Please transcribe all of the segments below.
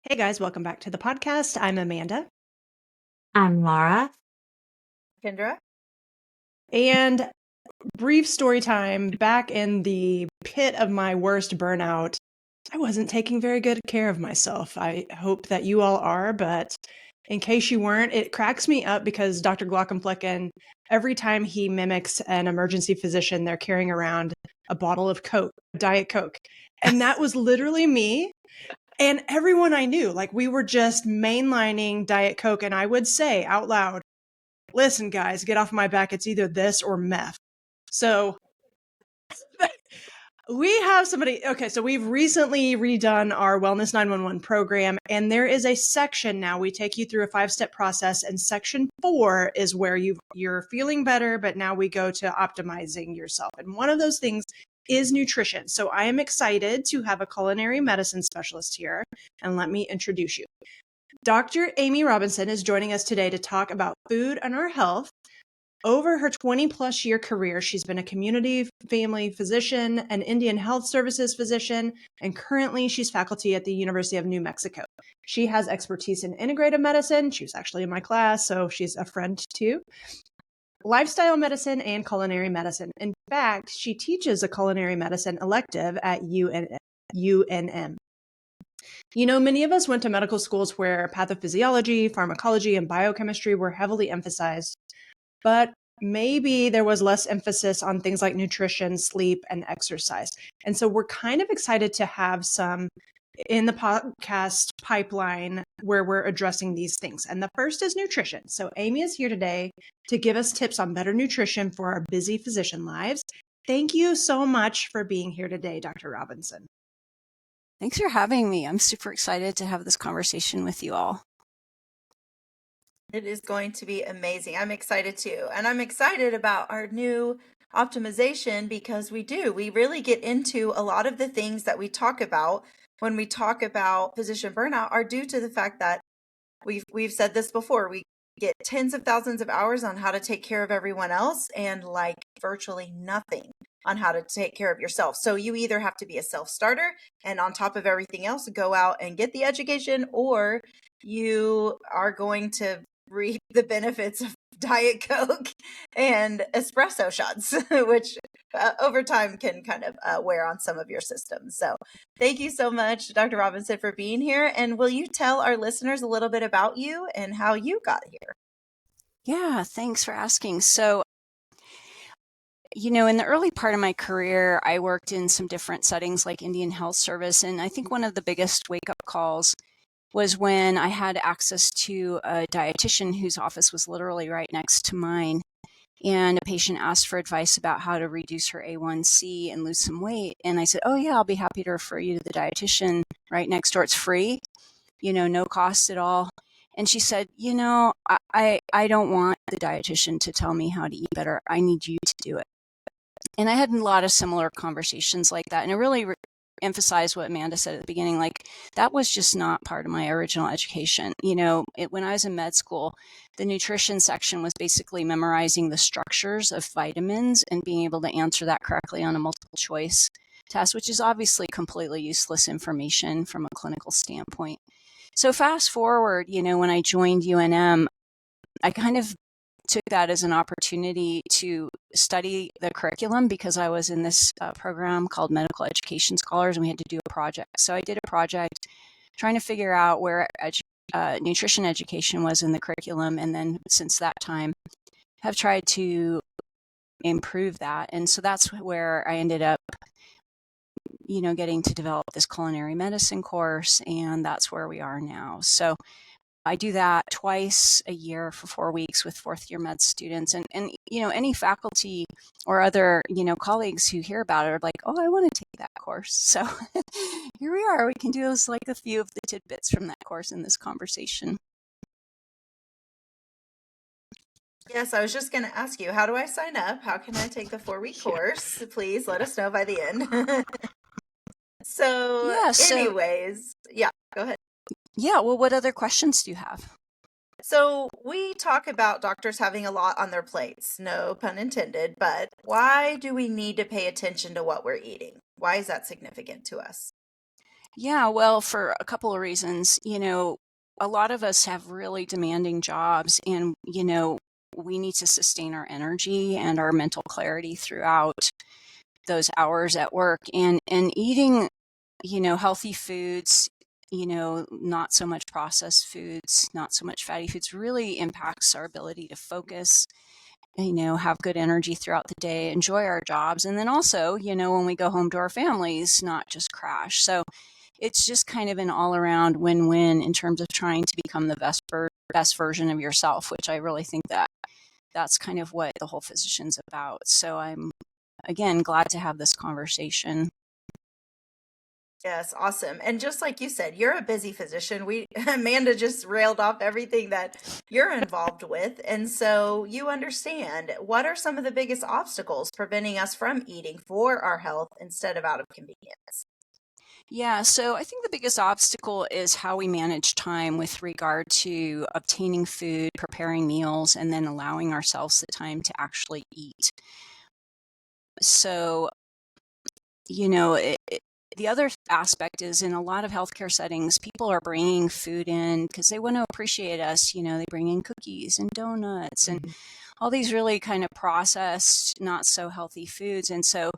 Hey guys, welcome back to the podcast. I'm Amanda. I'm Laura. Kendra? And brief story time, back in the pit of my worst burnout, I wasn't taking very good care of myself. I hope that you all are, but in case you weren't, it cracks me up because Dr. Glockenflecken, every time he mimics an emergency physician, they're carrying around a bottle of Coke, Diet Coke. And that was literally me. And everyone I knew, like we were just mainlining Diet Coke. And I would say out loud, listen, guys, get off my back. It's either this or meth. So we have somebody. Okay, so we've recently redone our Wellness 911 program, and there is a section now. We take you through a 5-step process, and section 4 is where you're feeling better, but now we go to optimizing yourself. And one of those things is nutrition. So I am excited to have a culinary medicine specialist here, and let me introduce you. Dr. Amy Robinson is joining us today to talk about food and our health. Over her 20-plus year career, she's been a community family physician, an Indian Health Services physician, and currently she's faculty at the University of New Mexico. She has expertise in integrative medicine. She was actually in my class, so she's a friend too. Lifestyle medicine and culinary medicine. In fact, she teaches a culinary medicine elective at UNM. You know, many of us went to medical schools where pathophysiology, pharmacology, and biochemistry were heavily emphasized, but maybe there was less emphasis on things like nutrition, sleep, and exercise. And so we're kind of excited to have some in the podcast pipeline where we're addressing these things. And the first is nutrition. So Amy is here today to give us tips on better nutrition for our busy physician lives. Thank you so much for being here today, Dr. Robinson. Thanks for having me. I'm super excited to have this conversation with you all. It is going to be amazing. I'm excited too. And I'm excited about our new optimization because we really get into a lot of the things that we talk about when we talk about physician burnout are due to the fact that we've said this before. We get tens of thousands of hours on how to take care of everyone else and like virtually nothing on how to take care of yourself. So you either have to be a self-starter and on top of everything else, go out and get the education, or you are going to reap the benefits of Diet Coke and espresso shots, which over time can kind of wear on some of your systems. So thank you so much, Dr. Robinson, for being here. And will you tell our listeners a little bit about you and how you got here? Yeah, thanks for asking. So, in the early part of my career, I worked in some different settings like Indian Health Service. And I think one of the biggest wake-up calls was when I had access to a dietitian whose office was literally right next to mine. And a patient asked for advice about how to reduce her A1C and lose some weight. And I said, oh, yeah, I'll be happy to refer you to the dietitian right next door. It's free, no cost at all. And she said, I don't want the dietitian to tell me how to eat better. I need you to do it. And I had a lot of similar conversations like that. And it really emphasized what Amanda said at the beginning, like that was just not part of my original education. When I was in med school, the nutrition section was basically memorizing the structures of vitamins and being able to answer that correctly on a multiple choice test, which is obviously completely useless information from a clinical standpoint. So fast forward, when I joined UNM, I kind of took that as an opportunity to study the curriculum because I was in this program called Medical Education Scholars, and we had to do a project. So I did a project trying to figure out where nutrition education was in the curriculum, and then since that time have tried to improve that. And so that's where I ended up getting to develop this culinary medicine course, and that's where we are now. So I do that twice a year for 4 weeks with fourth year med students, and any faculty or other colleagues who hear about it are like, oh, I want to take that course. So here we are. We can do like a few of the tidbits from that course in this conversation. Yes, I was just going to ask you, how do I sign up? How can I take the 4-week course? Please let us know by the end. Anyways, go ahead. Yeah, well, what other questions do you have? So we talk about doctors having a lot on their plates, no pun intended, but why do we need to pay attention to what we're eating? Why is that significant to us? Yeah, well, for a couple of reasons. A lot of us have really demanding jobs, and, we need to sustain our energy and our mental clarity throughout those hours at work. And eating, healthy foods, not so much processed foods, not so much fatty foods, really impacts our ability to focus, have good energy throughout the day, enjoy our jobs, and then also, when we go home to our families, not just crash. So it's just kind of an all around win win in terms of trying to become the best version of yourself, which I really think that's kind of what the whole physician's about. So I'm, again, glad to have this conversation. Yes, awesome. And just like you said, you're a busy physician. Amanda just railed off everything that you're involved with. And so you understand, what are some of the biggest obstacles preventing us from eating for our health instead of out of convenience? Yeah, so I think the biggest obstacle is how we manage time with regard to obtaining food, preparing meals, and then allowing ourselves the time to actually eat. So, the other aspect is, in a lot of healthcare settings, people are bringing food in because they want to appreciate us. They bring in cookies and donuts and all these really kind of processed, not so healthy foods. And so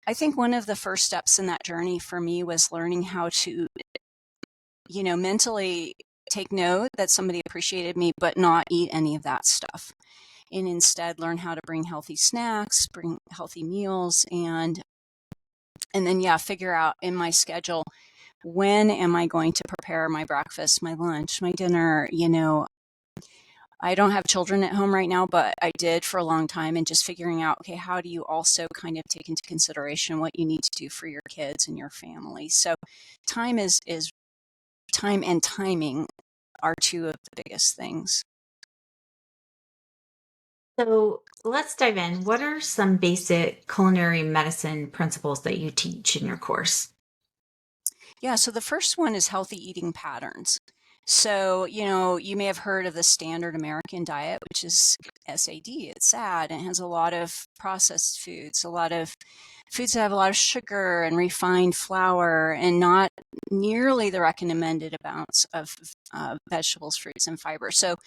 I think one of the first steps in that journey for me was learning how to, mentally take note that somebody appreciated me, but not eat any of that stuff. And instead learn how to bring healthy snacks, bring healthy meals, and then, yeah, figure out in my schedule, when am I going to prepare my breakfast, my lunch, my dinner. I don't have children at home right now, but I did for a long time, and just figuring out, okay, how do you also kind of take into consideration what you need to do for your kids and your family? So time and timing are two of the biggest things. So let's dive in. What are some basic culinary medicine principles that you teach in your course? Yeah, so the first one is healthy eating patterns. So, you may have heard of the standard American diet, which is SAD. It's sad and it has a lot of processed foods, a lot of foods that have a lot of sugar and refined flour, and not nearly the recommended amounts of vegetables, fruits, and fiber. So,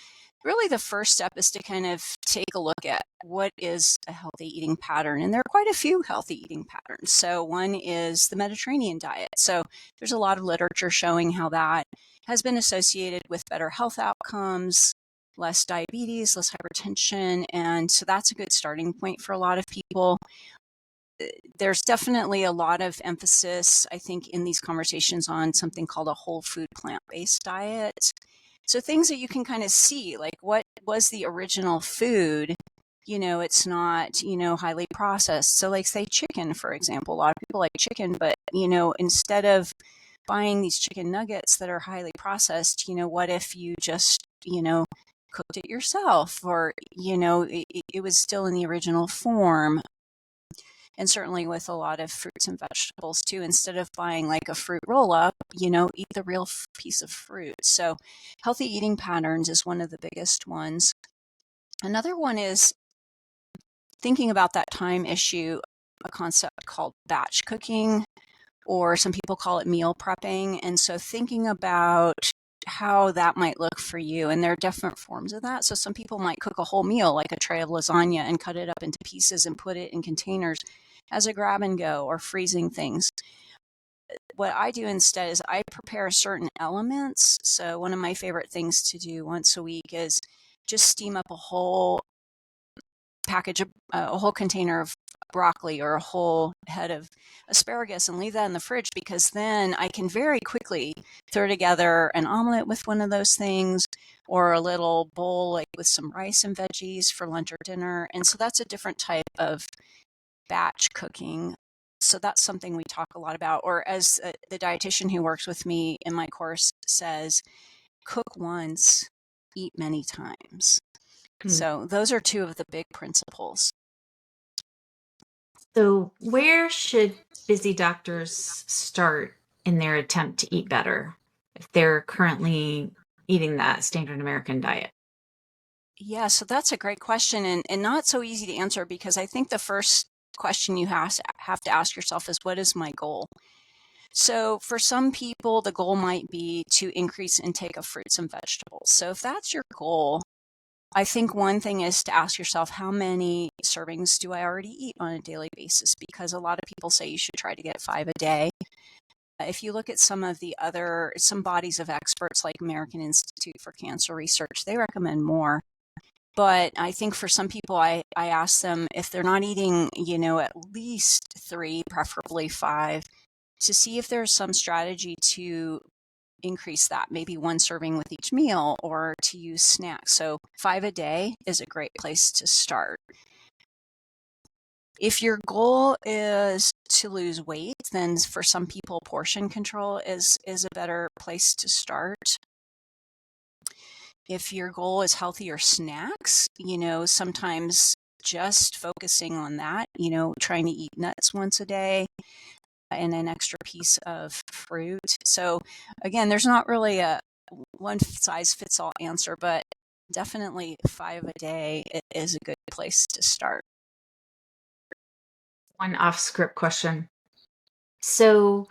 really, the first step is to kind of take a look at what is a healthy eating pattern. And there are quite a few healthy eating patterns. So, one is the Mediterranean diet. So, there's a lot of literature showing how that has been associated with better health outcomes, less diabetes, less hypertension. And so that's a good starting point for a lot of people. There's definitely a lot of emphasis, I think, in these conversations on something called a whole food plant-based diet. So things that you can kind of see, like what was the original food? It's not, highly processed. So like, say, chicken, for example. A lot of people like chicken, but, instead of buying these chicken nuggets that are highly processed, what if you just, cooked it yourself, or, it was still in the original form? And certainly with a lot of fruits and vegetables too, instead of buying like a fruit roll up, eat the real piece of fruit. So healthy eating patterns is one of the biggest ones. Another one is thinking about that time issue, a concept called batch cooking, or some people call it meal prepping. And so thinking about how that might look for you. And there are different forms of that. So some people might cook a whole meal, like a tray of lasagna, and cut it up into pieces and put it in containers as a grab and go, or freezing things. What I do instead is I prepare certain elements. So one of my favorite things to do once a week is just steam up a whole package of a whole container of broccoli or a whole head of asparagus, and leave that in the fridge, because then I can very quickly throw together an omelet with one of those things, or a little bowl like with some rice and veggies for lunch or dinner. And so that's a different type of batch cooking. So that's something we talk a lot about. Or as the dietitian who works with me in my course says, cook once, eat many times. So those are two of the big principles. So, where should busy doctors start in their attempt to eat better if they're currently eating that standard American diet? Yeah, so that's a great question, and not so easy to answer, because I think the first question you have to ask yourself is, what is my goal? So for some people, the goal might be to increase intake of fruits and vegetables. So if that's your goal, I think one thing is to ask yourself, how many servings do I already eat on a daily basis? Because a lot of people say you should try to get 5 a day. If you look at some bodies of experts like American Institute for Cancer Research, they recommend more. But I think for some people, I ask them if they're not eating, at least 3, preferably 5, to see if there's some strategy to increase that, maybe 1 serving with each meal or to use snacks. So 5 a day is a great place to start. If your goal is to lose weight, then for some people, portion control is a better place to start. If your goal is healthier snacks, sometimes just focusing on that, trying to eat nuts once a day and an extra piece of fruit. So again, there's not really a one size fits all answer, but definitely 5 a day is a good place to start. One off script question. So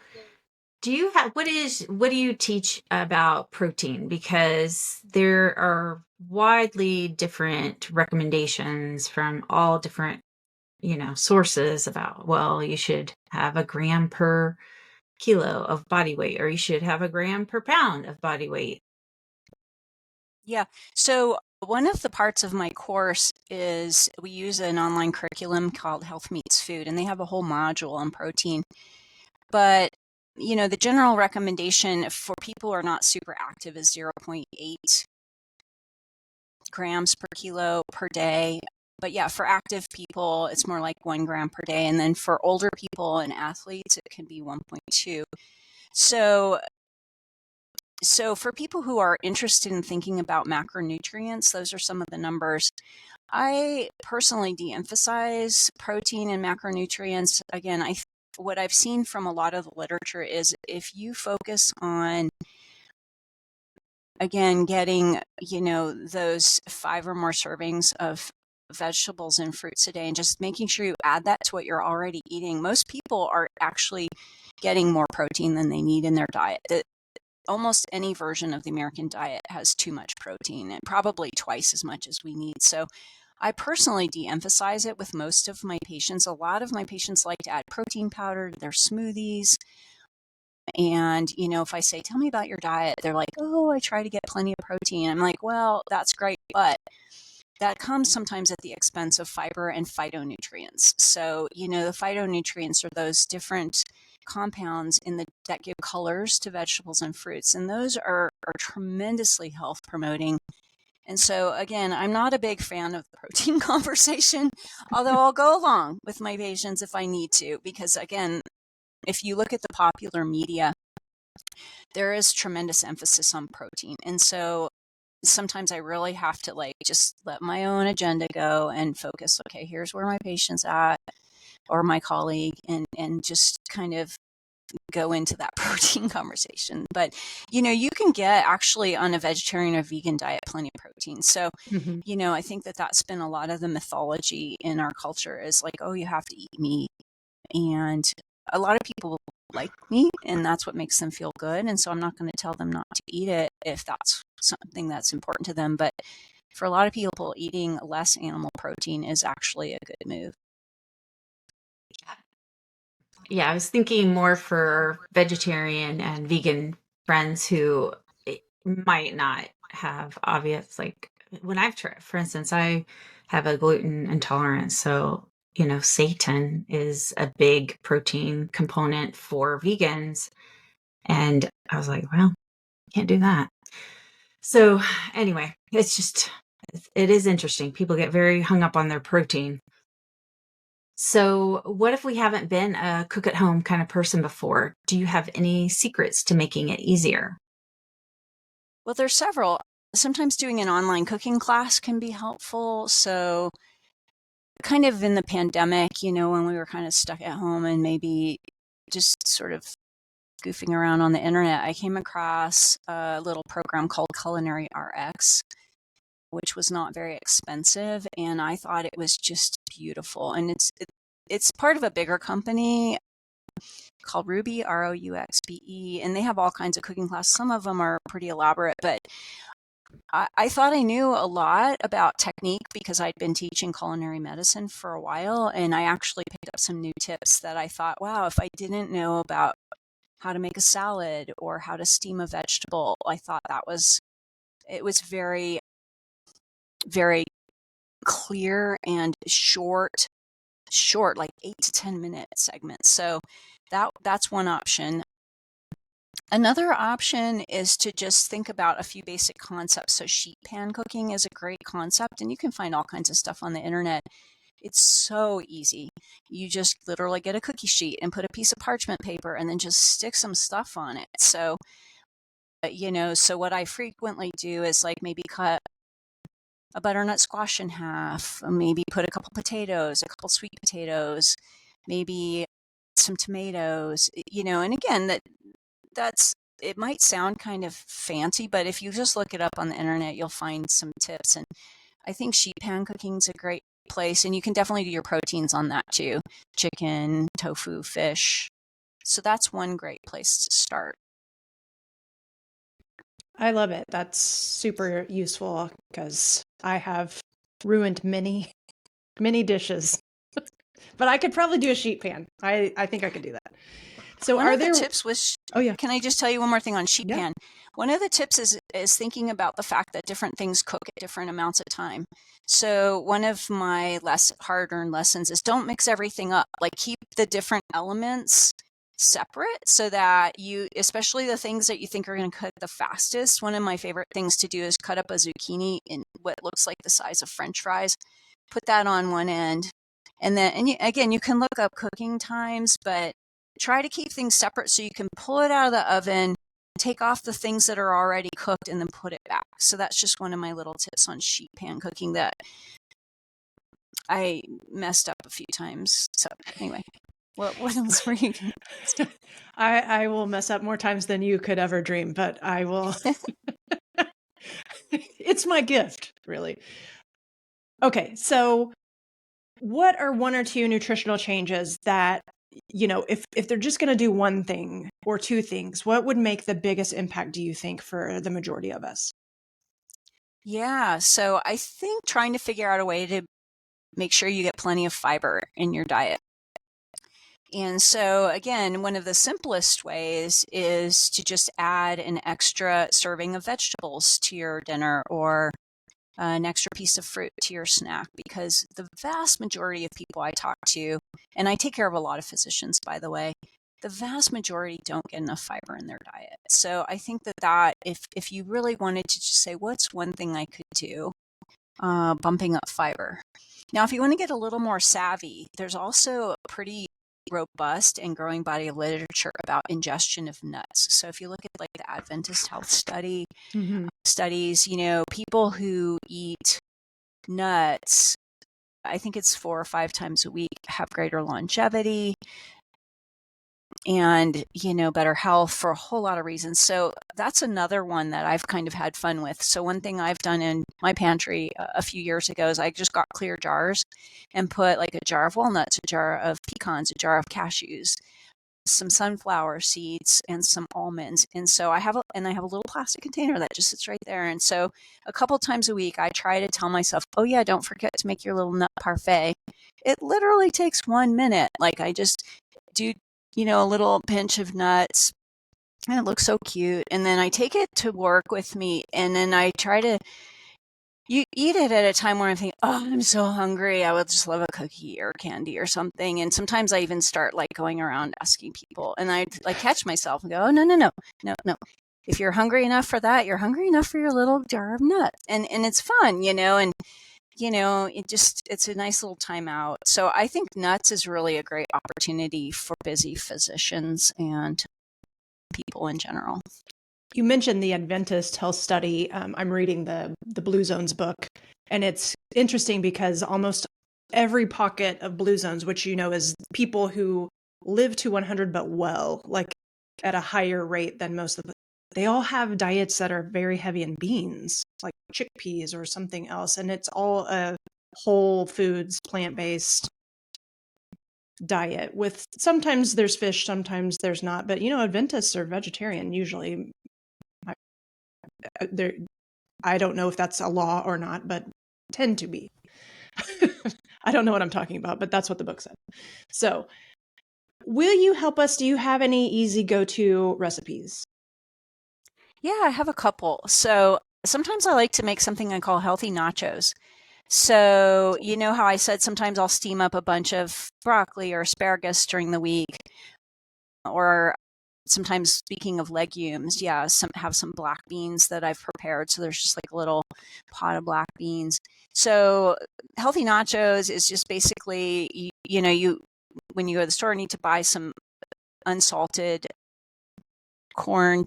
what do you teach about protein? Because there are widely different recommendations from all different, sources about, well, you should have a gram per kilo of body weight, or you should have a gram per pound of body weight. Yeah. So one of the parts of my course is we use an online curriculum called Health Meets Food, and they have a whole module on protein. But, the general recommendation for people who are not super active is 0.8 grams per kilo per day. But yeah, for active people, it's more like 1 gram per day. And then for older people and athletes, it can be 1.2. So for people who are interested in thinking about macronutrients, those are some of the numbers. I personally de-emphasize protein and macronutrients. Again, what I've seen from a lot of the literature is if you focus on, again, getting, those 5 or more servings of vegetables and fruits a day and just making sure you add that to what you're already eating, most people are actually getting more protein than they need in their diet. Almost any version of the American diet has too much protein, and probably twice as much as we need. So I personally de-emphasize it with most of my patients. A lot of my patients like to add protein powder to their smoothies. And, if I say, tell me about your diet, they're like, oh, I try to get plenty of protein. I'm like, well, that's great, but that comes sometimes at the expense of fiber and phytonutrients. So, the phytonutrients are those different compounds that give colors to vegetables and fruits. And those are tremendously health promoting. And so, again, I'm not a big fan of the protein conversation, although I'll go along with my patients if I need to, because again, if you look at the popular media, there is tremendous emphasis on protein. And so sometimes I really have to just let my own agenda go and focus, okay, here's where my patient's at or my colleague, and just kind of go into that protein conversation. But, you can get actually on a vegetarian or vegan diet plenty of protein. So, I think that's been a lot of the mythology in our culture is like, oh, you have to eat meat. And a lot of people like meat and that's what makes them feel good. And so I'm not going to tell them not to eat it if that's something that's important to them. But for a lot of people, eating less animal protein is actually a good move. Yeah, I was thinking more for vegetarian and vegan friends who might not have obvious, like when I've tried, for instance, I have a gluten intolerance. So, seitan is a big protein component for vegans. And I was like, well, can't do that. So anyway, it is interesting. People get very hung up on their protein. So what if we haven't been a cook at home kind of person before? Do you have any secrets to making it easier? Well, there's several. Sometimes doing an online cooking class can be helpful. So kind of in the pandemic, when we were kind of stuck at home and maybe just sort of goofing around on the internet, I came across a little program called Culinary RX, which was not very expensive, and I thought it was just beautiful. And it's part of a bigger company, called Ruby, Rouxbe, and they have all kinds of cooking classes. Some of them are pretty elaborate, but I thought I knew a lot about technique because I'd been teaching culinary medicine for a while, and I actually picked up some new tips that I thought, wow, if I didn't know about how to make a salad or how to steam a vegetable, I thought it was very, very clear and short, like 8 to 10 minute segments. So that's one option. Another option is to just think about a few basic concepts. So sheet pan cooking is a great concept, and you can find all kinds of stuff on the internet. It's so easy. You just literally get a cookie sheet and put a piece of parchment paper and then just stick some stuff on it. So, so what I frequently do is like maybe cut a butternut squash in half, maybe put a couple potatoes, a couple sweet potatoes, maybe some tomatoes, and again, it might sound kind of fancy, but if you just look it up on the internet, you'll find some tips. And I think sheet pan cooking is a great place, and you can definitely do your proteins on that too. Chicken, tofu, fish. So that's one great place to start. I love it. That's super useful because I have ruined many, many dishes. But I could probably do a sheet pan. I think I could do that. So one of the tips was, oh yeah, can I just tell you one more thing on sheet yeah. pan? One of the tips is thinking about the fact that different things cook at different amounts of time. So one of my hard-earned lessons is don't mix everything up. Like keep the different elements separate so that especially the things that you think are going to cook the fastest. One of my favorite things to do is cut up a zucchini in what looks like the size of French fries, put that on one end. And then, again, you can look up cooking times, but try to keep things separate so you can pull it out of the oven, take off the things that are already cooked, and then put it back. So that's just one of my little tips on sheet pan cooking that I messed up a few times. So anyway, what else were you going to I will mess up more times than you could ever dream, but I will. It's my gift, really. Okay, so what are one or two nutritional changes that, if they're just going to do one thing or two things, what would make the biggest impact, do you think, for the majority of us? Yeah, so I think trying to figure out a way to make sure you get plenty of fiber in your diet. And so, again, one of the simplest ways is to just add an extra serving of vegetables to your dinner or an extra piece of fruit to your snack, because the vast majority of people I talk to, and I take care of a lot of physicians, by the way, the vast majority don't get enough fiber in their diet. So I think that if you really wanted to just say, what's one thing I could do, bumping up fiber. Now, if you want to get a little more savvy, there's also a pretty robust and growing body of literature about ingestion of nuts. So if you look at like the Adventist Health Study, studies, people who eat nuts, I think it's 4 or 5 times a week, have greater longevity and, better health for a whole lot of reasons. So that's another one that I've kind of had fun with. So one thing I've done in my pantry a few years ago is I just got clear jars and put like a jar of walnuts, a jar of pecans, a jar of cashews, some sunflower seeds, and some almonds. And so I have a little plastic container that just sits right there. And so a couple times a week, I try to tell myself, oh yeah, don't forget to make your little nut parfait. It literally takes 1 minute. Like I just do, a little pinch of nuts, and it looks so cute. And then I take it to work with me, and then I try to eat it at a time where I'm thinking, oh, I'm so hungry. I would just love a cookie or candy or something. And sometimes I even start like going around asking people, and I like catch myself and go, oh, no. If you're hungry enough for that, you're hungry enough for your little jar of nuts. And it's fun, and it's a nice little timeout. So I think nuts is really a great opportunity for busy physicians and people in general. You mentioned the Adventist Health Study. I'm reading the Blue Zones book, and it's interesting because almost every pocket of Blue Zones, which is people who live to 100 but well, like at a higher rate than most of them, they all have diets that are very heavy in beans, like chickpeas or something else, and it's all whole foods, plant-based diet with sometimes there's fish, sometimes there's not. But, Adventists are vegetarian usually. I don't know if that's a law or not, but tend to be. I don't know what I'm talking about, but that's what the book said. So, will you help us? Do you have any easy go-to recipes? Yeah, I have a couple. So sometimes I like to make something I call healthy nachos. So, you know how I said sometimes I'll steam up a bunch of broccoli or asparagus during the week, or sometimes, speaking of legumes, have some black beans that I've prepared. So there's just like a little pot of black beans. So healthy nachos is just basically, you when you go to the store, need to buy some unsalted corn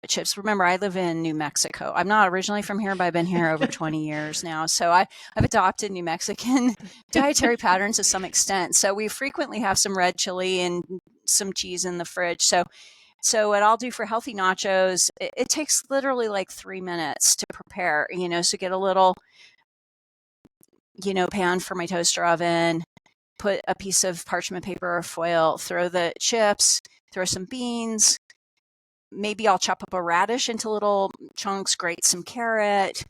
chips. Remember, I live in New Mexico. I'm not originally from here, but I've been here over 20 years now. So I've adopted New Mexican dietary patterns to some extent. So we frequently have some red chili and some cheese in the fridge. So what I'll do for healthy nachos, it takes literally like 3 minutes to prepare, so get a little, pan for my toaster oven, put a piece of parchment paper or foil, throw the chips, throw some beans. Maybe I'll chop up a radish into little chunks, grate some carrot,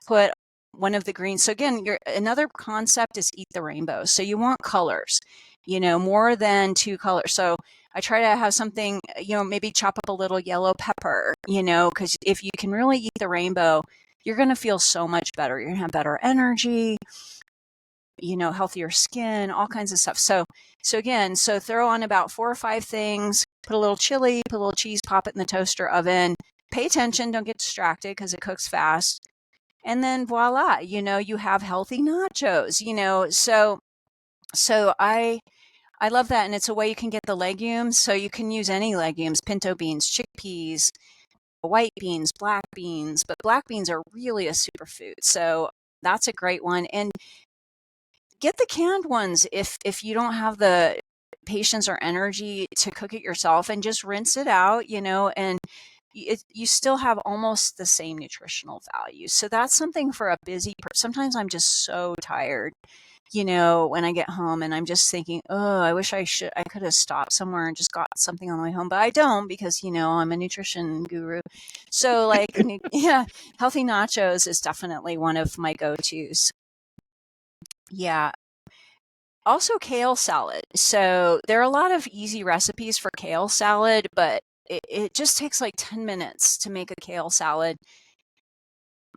put one of the greens. So again, another concept is eat the rainbow. So you want colors, more than 2 colors. So I try to have something, maybe chop up a little yellow pepper, because if you can really eat the rainbow, you're going to feel so much better. You're going to have better energy, healthier skin, all kinds of stuff. So again, throw on about 4 or 5 things, put a little chili, put a little cheese, pop it in the toaster oven. Pay attention, don't get distracted because it cooks fast. And then voila, you have healthy nachos, so I love that. And it's a way you can get the legumes. So you can use any legumes, pinto beans, chickpeas, white beans, black beans, but black beans are really a superfood. So that's a great one. And get the canned ones if you don't have the patience or energy to cook it yourself, and just rinse it out, and you still have almost the same nutritional value. So that's something for a busy person. Sometimes I'm just so tired, when I get home and I'm just thinking, oh, I wish I could have stopped somewhere and just got something on the way home, but I don't because, I'm a nutrition guru. So like, yeah, healthy nachos is definitely one of my go-tos. Yeah. Also kale salad. So there are a lot of easy recipes for kale salad, but it just takes like 10 minutes to make a kale salad.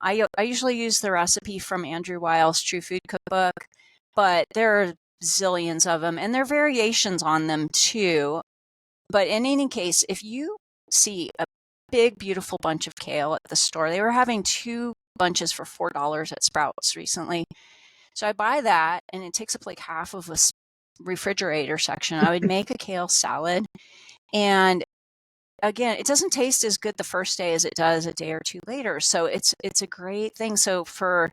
I usually use the recipe from Andrew Weil's True Food Cookbook, but there are zillions of them, and there are variations on them too. But in any case, if you see a big, beautiful bunch of kale at the store, they were having 2 bunches for $4 at Sprouts recently. So I buy that, and it takes up like half of a refrigerator section. I would make a kale salad, and again, it doesn't taste as good the first day as it does a day or 2 later. So it's a great thing. So for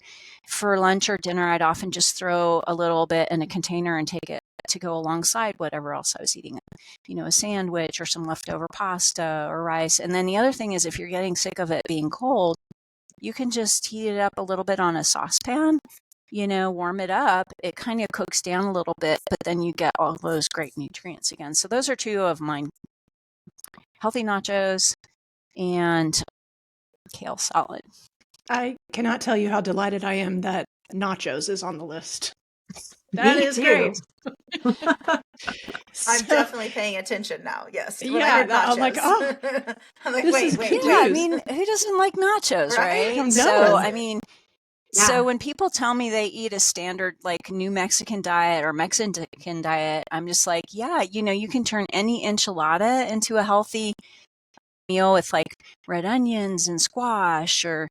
lunch or dinner, I'd often just throw a little bit in a container and take it to go alongside whatever else I was eating, a sandwich or some leftover pasta or rice. And then the other thing is, if you're getting sick of it being cold, you can just heat it up a little bit on a saucepan, warm it up. It kind of cooks down a little bit, but then you get all those great nutrients again. So those are 2 of mine. Healthy nachos and kale salad. I cannot tell you how delighted I am that nachos is on the list. That Me is too. great. I'm definitely paying attention now. Yes. When I Yeah, heard I'm like, nachos. oh, I'm like, this wait, is wait, good wait. Yeah, I news. mean, who doesn't like nachos, Right? right? No. So, I mean, Yeah. so when people tell me they eat a standard like New Mexican diet or Mexican diet, I'm just like, yeah, you can turn any enchilada into a healthy meal with like red onions and squash, or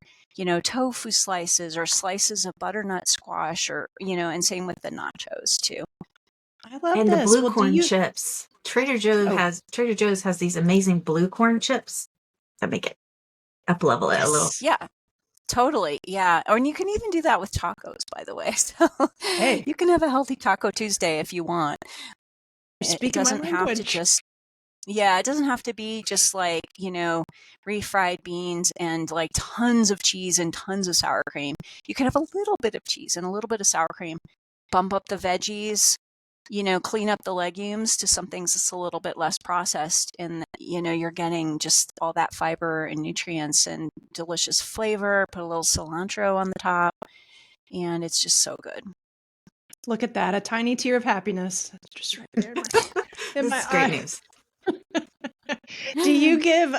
tofu slices or slices of butternut squash, or and same with the nachos too. I love And the this. blue Well, do corn you? chips. Trader Joe's has these amazing blue corn chips that make it up level it a little. Yeah, totally. Yeah. And you can even do that with tacos, by the way. So Hey. you can have a healthy Taco Tuesday if you want. It Speaking my doesn't have to language. just, yeah, it doesn't have to be just like, refried beans and like tons of cheese and tons of sour cream. You can have a little bit of cheese and a little bit of sour cream, bump up the veggies, clean up the legumes to something that's a little bit less processed. And, you're getting just all that fiber and nutrients and delicious flavor. Put a little cilantro on the top, and it's just so good. Look at that. A tiny tear of happiness. Just right there in my This is great eye. news. Do you give,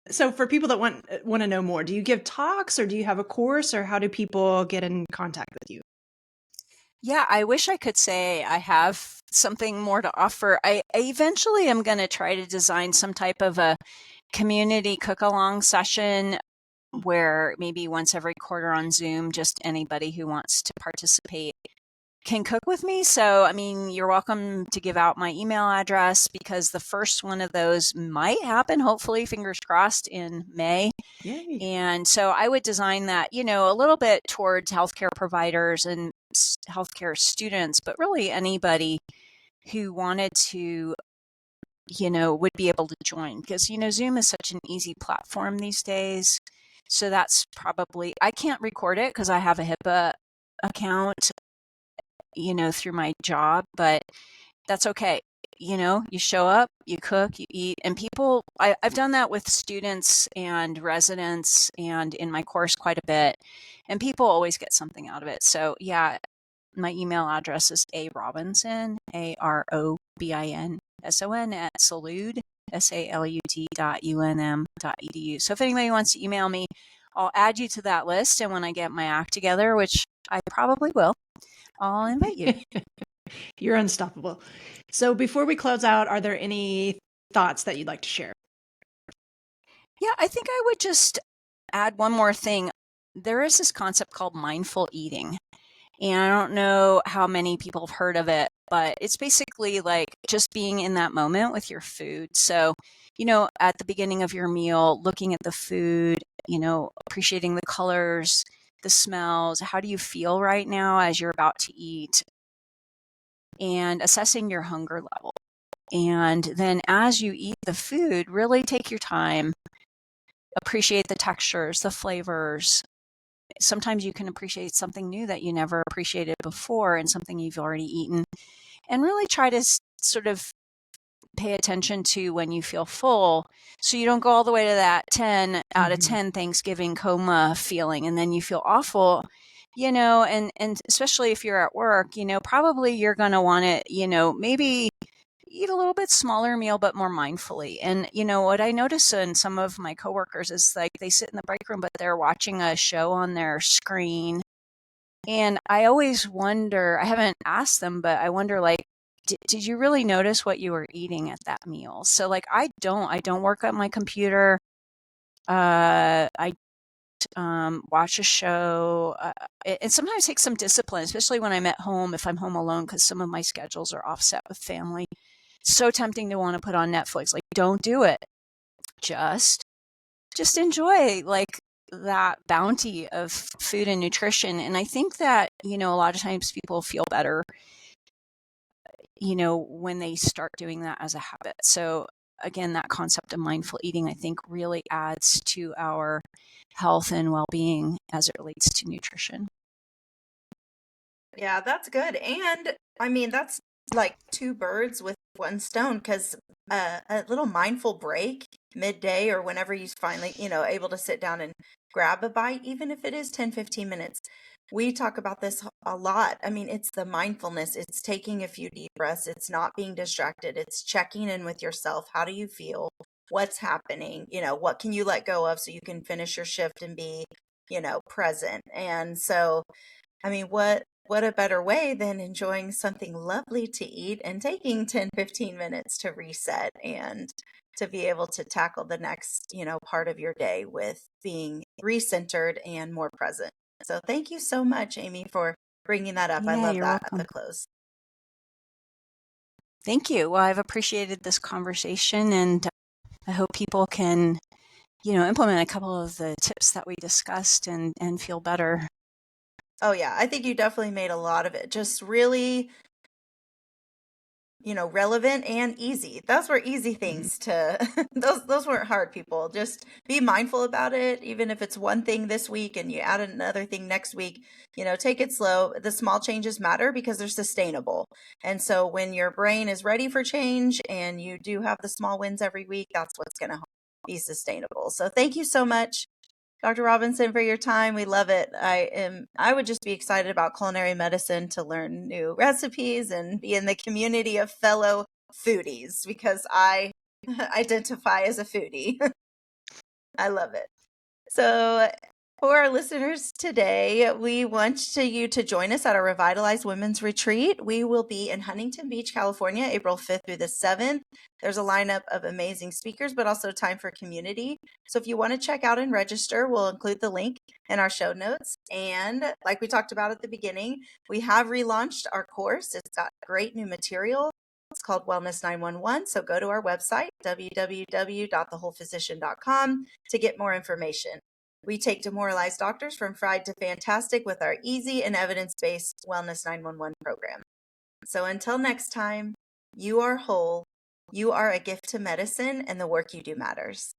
so for people that want to know more, do you give talks or do you have a course, or how do people get in contact with you? Yeah, I wish I could say I have something more to offer. I eventually am going to try to design some type of a community cook-along session where maybe once every quarter on Zoom, just anybody who wants to participate can cook with me. So, I mean, you're welcome to give out my email address, because the first one of those might happen, hopefully, fingers crossed, in May. Yay. And so I would design that, a little bit towards healthcare providers and healthcare students, but really anybody who wanted to, would be able to join, because, Zoom is such an easy platform these days. So that's probably, I can't record it because I have a HIPAA account, through my job, but that's okay. You show up, you cook, you eat, and people, I've done that with students and residents and in my course quite a bit, and people always get something out of it. So yeah, my email address is arobinson, AROBINSON at salud, SALUD.UNM.edu. So if anybody wants to email me, I'll add you to that list. And when I get my act together, which I probably will, I'll invite you. You're unstoppable. So before we close out, are there any thoughts that you'd like to share? Yeah, I think I would just add one more thing. There is this concept called mindful eating. And I don't know how many people have heard of it, but it's basically like just being in that moment with your food. So, at the beginning of your meal, looking at the food, appreciating the colors, the smells. How do you feel right now as you're about to eat? And assessing your hunger level. And then as you eat the food, really take your time, appreciate the textures, the flavors. Sometimes you can appreciate something new that you never appreciated before and something you've already eaten. And really try to sort of pay attention to when you feel full, so you don't go all the way to that 10 out of 10 Thanksgiving coma feeling, and then you feel awful. And especially if you're at work, probably you're going to want to, maybe eat a little bit smaller meal, but more mindfully. And, what I notice in some of my coworkers is like they sit in the break room, but they're watching a show on their screen. And I always wonder, I haven't asked them, but I wonder, like, did you really notice what you were eating at that meal? So like, I don't work at my computer. I watch a show, and sometimes take some discipline, especially when I'm at home, if I'm home alone, because some of my schedules are offset with family. So tempting to want to put on Netflix. Like, don't do it. Just enjoy like that bounty of food and nutrition. And I think that, a lot of times people feel better, when they start doing that as a habit. So again, that concept of mindful eating, I think, really adds to our health and well-being as it relates to nutrition. Yeah, that's good. And I mean, that's like two birds with one stone, because a little mindful break midday or whenever you finally, able to sit down and grab a bite, even if it is 10-15 minutes. We talk about this a lot. I mean, it's the mindfulness. It's taking a few deep breaths. It's not being distracted. It's checking in with yourself. How do you feel? What's happening? What can you let go of so you can finish your shift and be, present? And so, I mean, what a better way than enjoying something lovely to eat and taking 10-15 minutes to reset and to be able to tackle the next, part of your day with being recentered and more present. So thank you so much, Amy, for bringing that up. I Yeah, love you're that welcome. at the close. Thank you. Well, I've appreciated this conversation, and I hope people can, implement a couple of the tips that we discussed and feel better. Oh, yeah. I think you definitely made a lot of it. Just really relevant and easy. Those were easy things to those weren't hard, people. Just be mindful about it. Even if it's one thing this week and you add another thing next week, take it slow. The small changes matter because they're sustainable. And so when your brain is ready for change and you do have the small wins every week, that's what's going to be sustainable. So thank you so much, Dr. Robinson, for your time. We love it. I would just be excited about culinary medicine to learn new recipes and be in the community of fellow foodies because I identify as a foodie. I love it. So for our listeners today, we want you to join us at our Revitalized Women's Retreat. We will be in Huntington Beach, California, April 5th through the 7th. There's a lineup of amazing speakers, but also time for community. So if you want to check out and register, we'll include the link in our show notes. And like we talked about at the beginning, we have relaunched our course. It's got great new material. It's called Wellness 911. So go to our website, www.thewholephysician.com, to get more information. We take demoralized doctors from fried to fantastic with our easy and evidence-based Wellness 911 program. So until next time, you are whole, you are a gift to medicine, and the work you do matters.